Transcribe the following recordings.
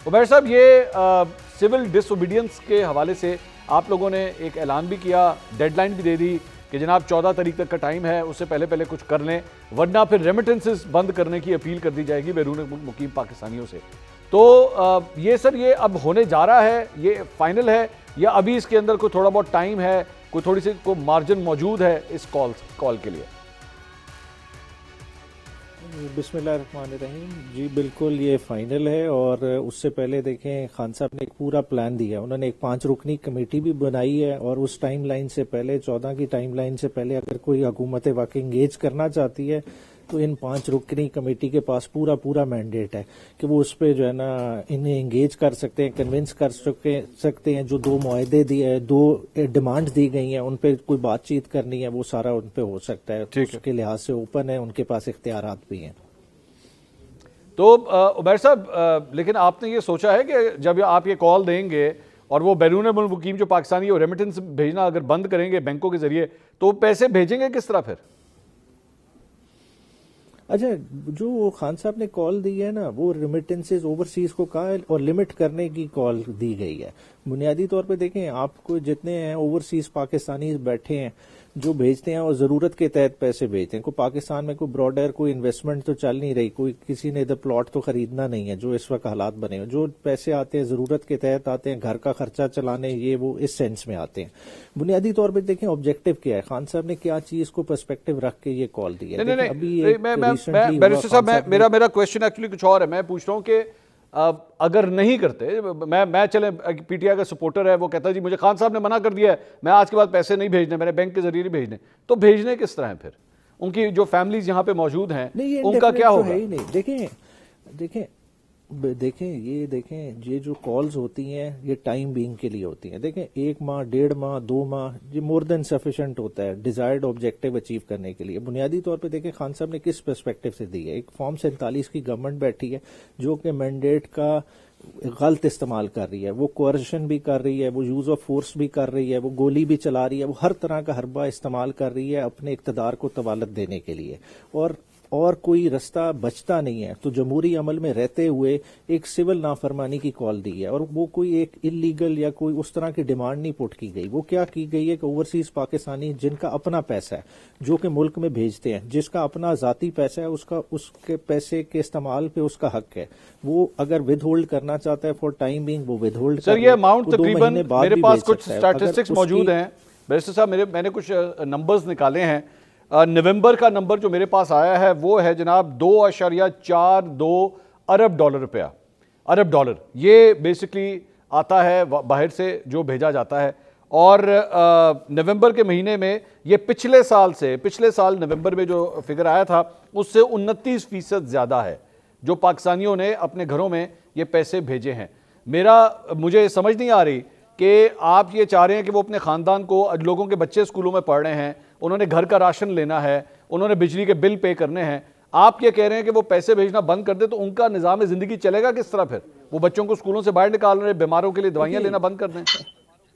عمیر صاحب، یہ سول ڈس اوبیڈینس کے حوالے سے آپ لوگوں نے ایک اعلان بھی کیا، ڈیڈ لائن بھی دے دی کہ جناب 14 تاریخ تک کا ٹائم ہے، اس سے پہلے کچھ کر لیں ورنہ پھر ریمیٹنسز بند کرنے کی اپیل کر دی جائے گی بیرون ملک مقیم پاکستانیوں سے۔ تو یہ سر، یہ اب ہونے جا رہا ہے، یہ فائنل ہے یا ابھی اس کے اندر کوئی تھوڑا بہت ٹائم ہے، کوئی تھوڑی سی کوئی مارجن موجود ہے اس کال کے لیے؟ بسم اللہ الرحمن الرحیم۔ جی بالکل یہ فائنل ہے، اور اس سے پہلے دیکھیں خان صاحب نے ایک پورا پلان دیا، انہوں نے ایک 5 رکنی کمیٹی بھی بنائی ہے، اور اس ٹائم لائن سے پہلے 14 کی ٹائم لائن سے پہلے اگر کوئی حکومت واقعی انگیج کرنا چاہتی ہے تو ان 5 رکنی کمیٹی کے پاس پورا مینڈیٹ ہے کہ وہ اس پہ جو ہے نا انہیں انگیج کر سکتے ہیں، کنونس کر سکتے ہیں۔ جو 2 معاہدے دیے، 2 ڈیمانڈ دی گئی ہیں، ان پہ کوئی بات چیت کرنی ہے، وہ سارا ان پہ ہو سکتا ہے، اس کے لحاظ سے اوپن ہے، ان کے پاس اختیارات بھی ہیں۔ تو عمیر صاحب، لیکن آپ نے یہ سوچا ہے کہ جب آپ یہ کال دیں گے اور وہ بیرون ملک مقیم جو پاکستانی اور ریمیٹنس بھیجنا اگر بند کریں گے بینکوں کے ذریعے، تو وہ پیسے بھیجیں گے کس طرح پھر؟ اچھا، جو خان صاحب نے کال دی ہے نا، وہ ریمیٹنسز اوورسیز کو کہا ہے اور لمٹ کرنے کی کال دی گئی ہے۔ بنیادی طور پہ دیکھیں، آپ کو جتنے ہیں اوورسیز پاکستانی بیٹھے ہیں جو بھیجتے ہیں اور ضرورت کے تحت پیسے بھیجتے ہیں، کوئی پاکستان میں کوئی براڈر کوئی انویسٹمنٹ تو چل نہیں رہی، کوئی کسی نے ادھر پلاٹ تو خریدنا نہیں ہے جو اس وقت حالات بنے ہیں، جو پیسے آتے ہیں ضرورت کے تحت آتے ہیں، گھر کا خرچہ چلانے، یہ وہ اس سینس میں آتے ہیں۔ بنیادی طور پہ دیکھیں آبجیکٹو کیا ہے، خان صاحب نے کیا چیز کو پرسپیکٹو رکھ کے یہ کال دی ہے۔ بیرسٹر صاحب، میرا کویسچن ایکچولی کچھ اور ہے۔ میں پوچھ رہا ہوں کہ اگر نہیں کرتے، میں چلے پی ٹی آئی کا سپورٹر ہے، وہ کہتا ہے جی مجھے خان صاحب نے منع کر دیا ہے، میں آج کے بعد پیسے نہیں بھیجنے، میں نے بینک کے ذریعے نہیں بھیجنے، تو بھیجنے کس طرح ہیں پھر؟ ان کی جو فیملیز یہاں پہ موجود ہیں ان کا کیا ہوگا؟ دیکھیں یہ جو کالز ہوتی ہیں یہ ٹائم بینگ کے لیے ہوتی ہیں۔ دیکھیں 1 ماہ، 1.5 ماہ، 2 ماہ یہ مور دین سفیشینٹ ہوتا ہے ڈیزائرڈ آبجیکٹو اچیو کرنے کے لیے۔ بنیادی طور پہ دیکھیں خان صاحب نے کس پرسپیکٹو سے دی ہے۔ ایک فارم 47 کی گورنمنٹ بیٹھی ہے جو کہ مینڈیٹ کا غلط استعمال کر رہی ہے، وہ کوئرشن بھی کر رہی ہے، وہ یوز آف فورس بھی کر رہی ہے، وہ گولی بھی چلا رہی ہے، وہ ہر طرح کا حربہ استعمال کر رہی ہے اپنے اقتدار کو طوالت دینے کے لیے، اور کوئی رستہ بچتا نہیں ہے۔ تو جمہوری عمل میں رہتے ہوئے ایک سول نافرمانی کی کال دی ہے، اور وہ کوئی ایک انلیگل یا کوئی اس طرح کی ڈیمانڈ نہیں پٹ کی گئی۔ وہ کیا کی گئی ہے کہ اوورسیز پاکستانی جن کا اپنا پیسہ ہے جو کہ ملک میں بھیجتے ہیں، جس کا اپنا ذاتی پیسہ ہے، اس کے پیسے کے استعمال پہ اس کا حق ہے، وہ اگر ود ہولڈ کرنا چاہتا ہے فار ٹائم بینگ وہ ود ہولڈ سر، یہ اماؤنٹ تقریباً میرے پاس کچھ سٹیٹسٹکس موجود ہیں بیرسٹر صاحب، میں نے کچھ نمبرز نکالے ہیں۔ نومبر کا نمبر جو میرے پاس آیا ہے وہ ہے جناب 2.42 ارب ڈالر۔ یہ بیسکلی آتا ہے باہر سے جو بھیجا جاتا ہے، اور نومبر کے مہینے میں یہ پچھلے سال نومبر میں جو فگر آیا تھا اس سے 29% زیادہ ہے جو پاکستانیوں نے اپنے گھروں میں یہ پیسے بھیجے ہیں۔ مجھے سمجھ نہیں آ رہی کہ آپ یہ چاہ رہے ہیں کہ وہ اپنے خاندان کو، لوگوں کے بچے اسکولوں میں پڑھ رہے ہیں، انہوں نے گھر کا راشن لینا ہے، انہوں نے بجلی کے بل پے کرنے ہیں، آپ یہ کہہ رہے ہیں کہ وہ پیسے بھیجنا بند کر دے تو ان کا نظام زندگی چلے گا کس طرح پھر؟ وہ بچوں کو اسکولوں سے باہر نکال رہے ہیں، بیماروں کے لیے دوائیاں لینا بند کر دیں۔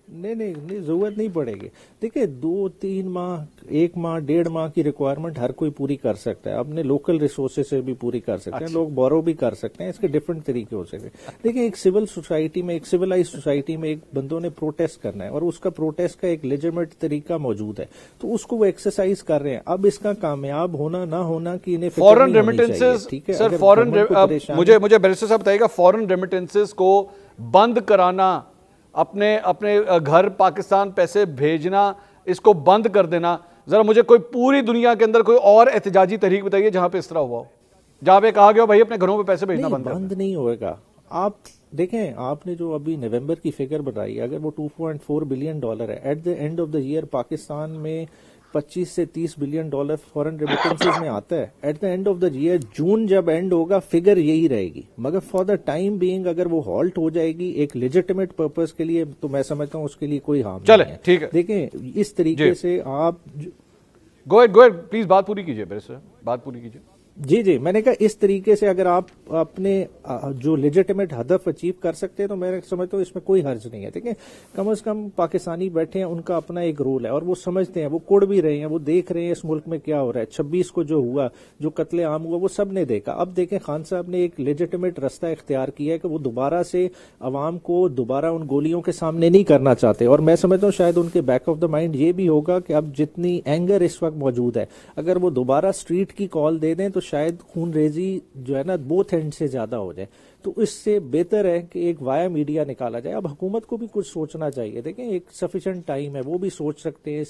نہیں ضرورت نہیں پڑے گی۔ دیکھیں 2-3 ماہ، 1 ماہ، 1.5 ماہ کی ریکوائرمنٹ ہر کوئی پوری کر سکتا ہے، اپنے لوکل ریسورسز سے بھی پوری کر سکتے ہیں، لوگ بورو بھی کر سکتے ہیں، اس کے ڈفرنٹ طریقے ہو سکتے ہیں۔ دیکھیں ایک سول سوسائٹی میں، ایک سولائز سوسائٹی میں ایک بندوں نے پروٹیسٹ کرنا ہے، اور اس کا پروٹیسٹ کا ایک لیجیٹمیٹ طریقہ موجود ہے، تو اس کو وہ ایکسرسائز کر رہے ہیں۔ اب اس کا کامیاب ہونا نہ ہونا کی انہیں فورن ریمیٹنسز، سر مجھے بیرسٹر صاحب بتائیے گا، فورن ریمیٹنسز کو بند کرانا، اپنے گھر پاکستان پیسے بھیجنا، اس کو بند کر دینا، ذرا مجھے کوئی پوری دنیا کے اندر کوئی اور احتجاجی تحریک بتائیے جہاں پہ اس طرح ہوا ہو، جہاں پہ کہا گیا ہو بھائی اپنے گھروں پہ پیسے بھیجنا بند کر دیں۔ بند نہیں ہوئے گا۔ آپ دیکھیں، آپ نے جو ابھی نومبر کی فگر بتائی، اگر وہ $2.4 بلین ہے، at the end of the year Pakistan میں 25 سے 30 بلین ڈالر فورن ریمیٹنسز میں آتا ہے۔ At the end of the year, جون جب اینڈ ہوگا فگر یہی رہے گی، مگر فار دا ٹائم بینگ اگر وہ ہالٹ ہو جائے گی ایک لیجیٹمیٹ پرپز کے لیے، تو میں سمجھتا ہوں اس کے لیے کوئی ہارم نہیں ہے۔ ٹھیک ہے، دیکھیں اس طریقے سے آپ گو ایڈ پلیز بات پوری کیجئے، بات پوری کیجئے۔ جی جی، میں نے کہا اس طریقے سے اگر آپ اپنے جو لیجیٹیمیٹ ہدف اچیو کر سکتے ہیں تو میں سمجھتا ہوں اس میں کوئی حرج نہیں ہے. دیکھیں کم از کم پاکستانی بیٹھے ہیں، ان کا اپنا ایک رول ہے اور وہ سمجھتے ہیں، وہ کوڑ بھی رہے ہیں، وہ دیکھ رہے ہیں اس ملک میں کیا ہو رہا ہے. 26 کو جو ہوا، جو قتل عام ہوا، وہ سب نے دیکھا. اب دیکھیں خان صاحب نے ایک لیجیٹیمیٹ رستہ اختیار کیا ہے کہ وہ دوبارہ سے عوام کو دوبارہ ان گولیوں کے سامنے نہیں کرنا چاہتے. اور میں سمجھتا ہوں شاید ان کے بیک آف دا مائنڈ یہ بھی ہوگا کہ اب جتنی اینگر اس وقت موجود ہے، اگر وہ دوبارہ اسٹریٹ کی کال دے دیں تو شاید خون ریزی جو ہے نا بوتھ اینڈ سے زیادہ ہو جائے. تو اس سے بہتر ہے کہ ایک وایا میڈیا نکالا جائے. اب حکومت کو بھی کچھ سوچنا چاہیے. دیکھیں ایک سفیشینٹ ٹائم ہے، وہ بھی سوچ سکتے ہیں،